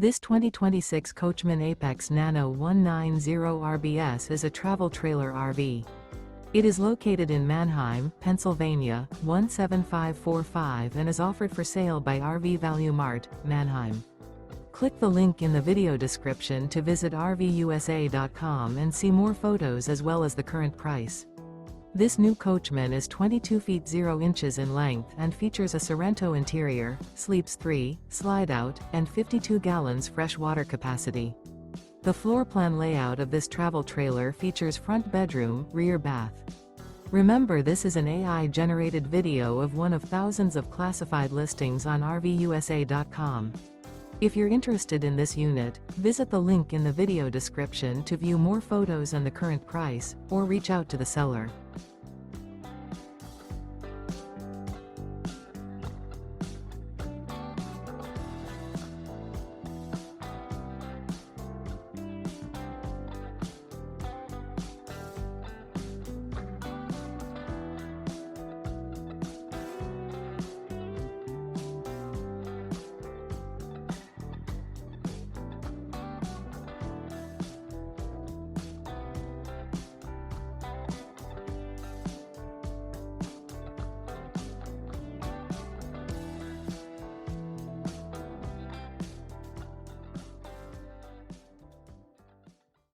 This 2026 Coachmen Apex Nano 190 RBS is a travel trailer RV. It is located in Manheim, Pennsylvania, 17545 and is offered for sale by RV Value Mart, Manheim. Click the link in the video description to visit RVUSA.com and see more photos as well as the current price. This new Coachmen is 22 feet 0 inches in length and features a Sorrento interior, sleeps 3, Slideout, and 52 gallons fresh water capacity. The floor plan layout of this travel trailer features front bedroom, rear bath. Remember, this is an AI-generated video of one of thousands of classified listings on RVUSA.com. If you're interested in this unit, visit the link in the video description to view more photos and the current price, or reach out to the seller.